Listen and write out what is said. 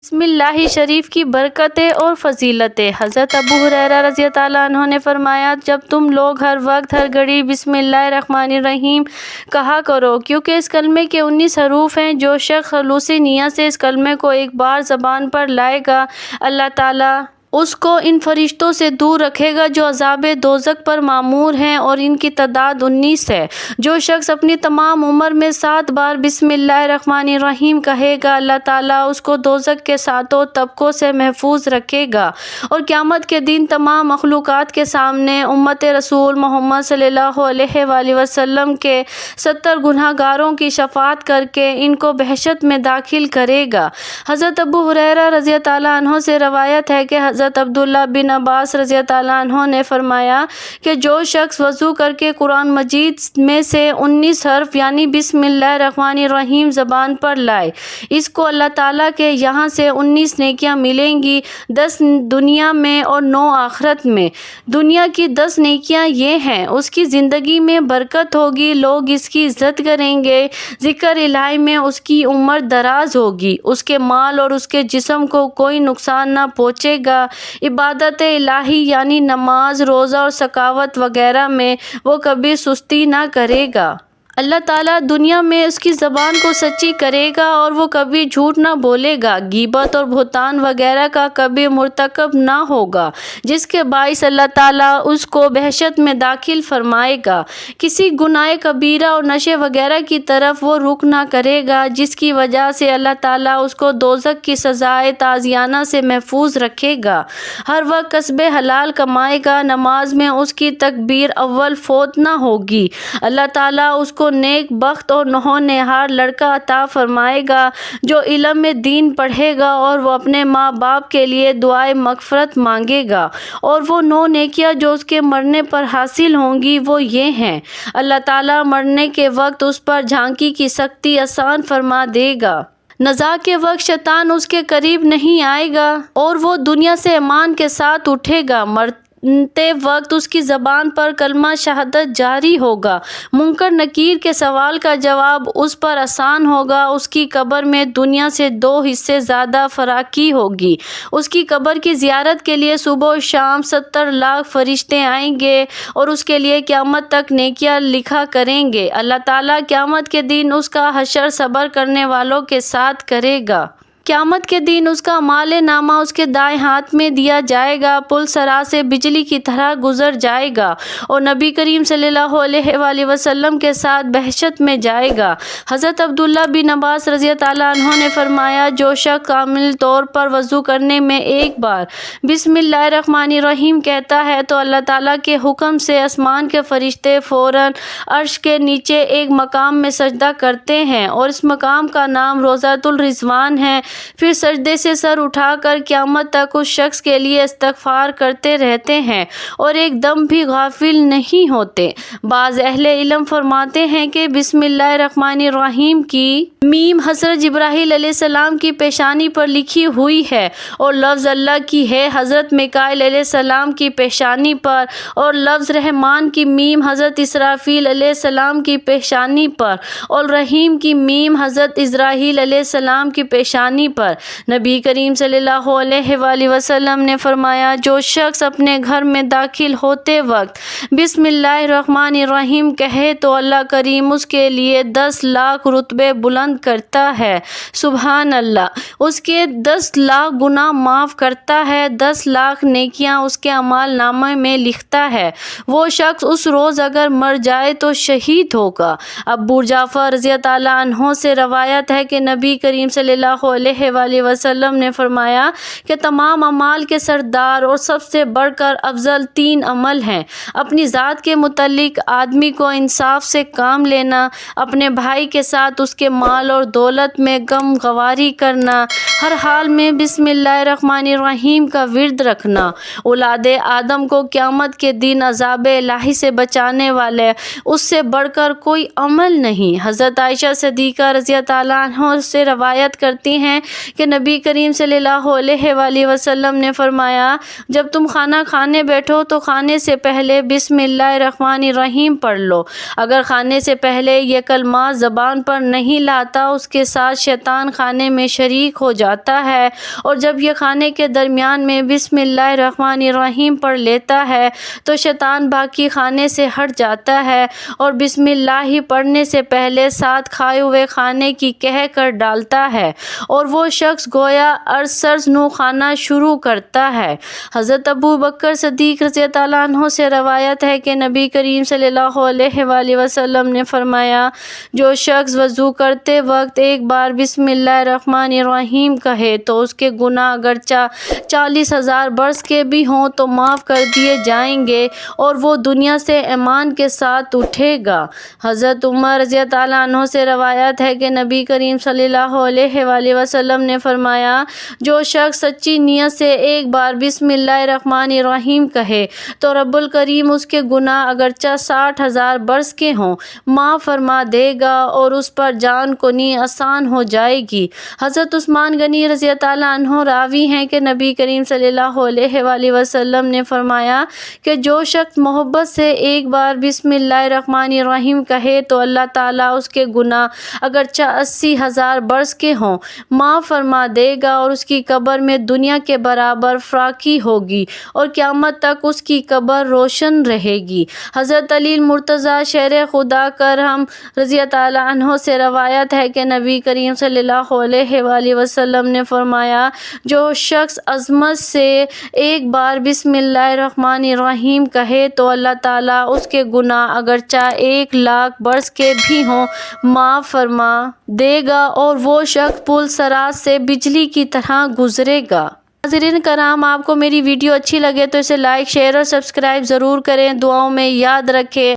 بسم اللہ شریف کی برکتیں اور فضیلتیں۔ حضرت ابو ہریرہ رضی اللہ عنہ نے فرمایا، جب تم لوگ ہر وقت ہر گھڑی بسم اللہ الرحمن الرحیم کہا کرو، کیونکہ اس کلمے کے 19 حروف ہیں۔ جو شخص خلوص نیت سے اس کلمے کو ایک بار زبان پر لائے گا، اللہ تعالیٰ اس کو ان فرشتوں سے دور رکھے گا جو عذاب دوزخ پر مامور ہیں، اور ان کی تعداد 19 ہے۔ جو شخص اپنی تمام عمر میں 7 بار بسم اللہ الرحمن الرحیم کہے گا، اللہ تعالیٰ اس کو دوزخ کے 7 طبقوں سے محفوظ رکھے گا، اور قیامت کے دن تمام مخلوقات کے سامنے امت رسول محمد صلی اللہ علیہ وآلہ وسلم کے 70 گناہ گاروں کی شفاعت کر کے ان کو بہشت میں داخل کرے گا۔ حضرت ابو ہریرہ رضی اللہ عنہ سے روایت ہے کہ حضرت عبداللہ بن عباس رضی اللہ عنہ نے فرمایا کہ جو شخص وضو کر کے قرآن مجید میں سے 19 حرف یعنی بسم اللہ الرحمن الرحیم زبان پر لائے، اس کو اللہ تعالیٰ کے یہاں سے 19 نیکیاں ملیں گی، 10 دنیا میں اور 9 آخرت میں۔ دنیا کی 10 نیکیاں یہ ہیں: اس کی زندگی میں برکت ہوگی، لوگ اس کی عزت کریں گے، ذکر الہی میں اس کی عمر دراز ہوگی، اس کے مال اور اس کے جسم کو کوئی نقصان نہ پہنچے گا، عبادت الہی یعنی نماز، روزہ اور سخاوت وغیرہ میں وہ کبھی سستی نہ کرے گا۔ اللہ تعالیٰ دنیا میں اس کی زبان کو سچی کرے گا اور وہ کبھی جھوٹ نہ بولے گا، غیبت اور بہتان وغیرہ کا کبھی مرتکب نہ ہوگا، جس کے باعث اللہ تعالیٰ اس کو بہشت میں داخل فرمائے گا۔ کسی گناہ کبیرہ اور نشے وغیرہ کی طرف وہ رخ نہ کرے گا، جس کی وجہ سے اللہ تعالیٰ اس کو دوزخ کی سزائے تعزیانہ سے محفوظ رکھے گا۔ ہر وقت کسب حلال کمائے گا، نماز میں اس کی تکبیر اول فوت نہ ہوگی، اللہ تعالیٰ اس کو نیک بخت اور نہار لڑکا عطا فرمائے گا جو علم دین پڑھے گا، اور وہ اپنے ماں باپ کے لیے دعائے مغفرت مانگے گا۔ اور وہ 9 نیکیاں جو اس کے مرنے پر حاصل ہوں گی وہ یہ ہیں: اللہ تعالیٰ مرنے کے وقت اس پر جھانکی کی سختی آسان فرما دے گا، نزاع کے وقت شیطان اس کے قریب نہیں آئے گا، اور وہ دنیا سے ایمان کے ساتھ اٹھے گا، مرتے وقت اس کی زبان پر کلمہ شہادت جاری ہوگا، منکر نکیر کے سوال کا جواب اس پر آسان ہوگا، اس کی قبر میں دنیا سے 2 حصے زیادہ فراخی ہوگی، اس کی قبر کی زیارت کے لیے صبح و شام 70 لاکھ فرشتے آئیں گے اور اس کے لیے قیامت تک نیکیاں لکھا کریں گے۔ اللہ تعالیٰ قیامت کے دن اس کا حشر صبر کرنے والوں کے ساتھ کرے گا۔ قیامت کے دن اس کا اعمال نامہ اس کے دائیں ہاتھ میں دیا جائے گا، پل صراط سے بجلی کی طرح گزر جائے گا، اور نبی کریم صلی اللہ علیہ وآلہ وسلم کے ساتھ بہشت میں جائے گا۔ حضرت عبداللہ بن عباس رضی اللہ عنہ نے فرمایا، جو شخص کامل طور پر وضو کرنے میں ایک بار بسم اللہ الرحمن الرحیم کہتا ہے تو اللہ تعالیٰ کے حکم سے آسمان کے فرشتے فوراً عرش کے نیچے ایک مقام میں سجدہ کرتے ہیں، اور اس مقام کا نام روضۃ الرضوان ہے۔ پھر سجدے سے سر اٹھا کر قیامت تک اس شخص کے لیے استغفار کرتے رہتے ہیں اور ایک دم بھی غافل نہیں ہوتے۔ بعض اہل علم فرماتے ہیں کہ بسم اللہ الرحمن الرحیم کی میم حضرت جبرائیل علیہ السلام کی پیشانی پر لکھی ہوئی ہے، اور لفظ اللہ کی ہے حضرت میکائیل علیہ السلام کی پیشانی پر، اور لفظ رحمان کی میم حضرت اسرافیل علیہ السلام کی پیشانی پر، اور رحیم کی میم حضرت اسرائیل علیہ السلام کی پیشانی پر۔ نبی کریم صلی اللہ علیہ وآلہ وسلم نے فرمایا، جو شخص اپنے گھر میں داخل ہوتے وقت بسم اللہ الرحمن الرحیم کہے تو اللہ کریم اس کے لیے 10 لاکھ رتبے بلند کرتا ہے، سبحان اللہ، اس کے 10 لاکھ گناہ معاف کرتا ہے، 10 لاکھ نیکیاں اس کے اعمال نامے میں لکھتا ہے۔ وہ شخص اس روز اگر مر جائے تو شہید ہوگا۔ ابو جعفر رضی اللہ عنہ سے روایت ہے کہ نبی کریم صلی اللہ علیہ وآلہ وسلم نے فرمایا کہ تمام اعمال کے سردار اور سب سے بڑھ کر افضل 3 عمل ہیں: اپنی ذات کے متعلق آدمی کو انصاف سے کام لینا، اپنے بھائی کے ساتھ اس کے مال اور دولت میں غم خواری کرنا، ہر حال میں بسم اللہ الرحمن الرحیم کا ورد رکھنا۔ اولاد آدم کو قیامت کے دن عذاب الہی سے بچانے والے اس سے بڑھ کر کوئی عمل نہیں۔ حضرت عائشہ صدیقہ رضی اللہ عنہا سے روایت کرتی ہیں کہ نبی کریم صلی اللہ علیہ وآلہ وسلم نے فرمایا جب تم کھانا کھانے بیٹھو تو کھانے سے پہلے بسم اللہ الرحمن الرحیم پڑھ لو۔ اگر کھانے سے پہلے یہ کلمات زبان پر نہیں لاتا اس کے ساتھ شیطان کھانے میں شریک ہو جاتا ہے، اور جب یہ کھانے کے درمیان میں بسم اللہ الرحمن الرحیم پڑھ لیتا ہے تو شیطان باقی کھانے سے ہٹ جاتا ہے اور بسم اللہ ہی پڑھنے سے پہلے ساتھ کھائے ہوئے کھانے کی کہہ کر ڈالتا ہے اور وہ شخص گویا ارسرز نو کھانا شروع کرتا ہے۔ حضرت ابو بکر صدیق رضی اللہ عنہ سے روایت ہے کہ نبی کریم صلی اللہ علیہ وآلہ وسلم نے فرمایا جو شخص وضو کرتے وقت ایک بار بسم اللہ الرحمن الرحیم کہے تو اس کے گناہ اگرچہ 40,000 برس کے بھی ہوں تو معاف کر دیے جائیں گے اور وہ دنیا سے ایمان کے ساتھ اٹھے گا۔ حضرت عمر رضی اللہ عنہ سے روایت ہے کہ نبی کریم صلی اللہ علیہ وآلہ وسلم نے فرمایا جو شخص سچی نیت سے ایک بار بسم اللہ الرحمن الرحیم کہے تو رب الکریم اس کے گناہ اگرچہ 60,000 برس کے ہوں معاف فرما دے گا اور اس پر جان کنی آسان ہو جائے گی۔ حضرت عثمان غنی رضی اللہ عنہ راوی ہیں کہ نبی کریم صلی اللہ علیہ وآلہ وسلم نے فرمایا کہ جو شخص محبت سے ایک بار بسم اللہ الرحمن الرحیم کہے تو اللہ تعالیٰ اس کے گناہ اگرچہ 80,000 برس کے ہوں معاف فرما دے گا اور اس کی قبر میں دنیا کے برابر فراخی ہوگی اور قیامت تک اس کی قبر روشن رہے گی۔ حضرت علی المرتضیٰ شیر خدا کرم رضی اللہ عنہ سے روایت ہے کہ نبی کریم صلی اللہ علیہ وآلہ وسلم نے فرمایا جو شخص عظمت سے ایک بار بسم اللہ الرحمن الرحیم کہے تو اللہ تعالیٰ اس کے گناہ اگرچہ 1,00,000 برس کے بھی ہوں معاف فرما دے گا اور وہ شخص پل صراط سے بجلی کی طرح گزرے گا۔ ناظرین کرام آپ کو میری ویڈیو اچھی لگے تو اسے لائک شیئر اور سبسکرائب ضرور کریں، دعاؤں میں یاد رکھیں۔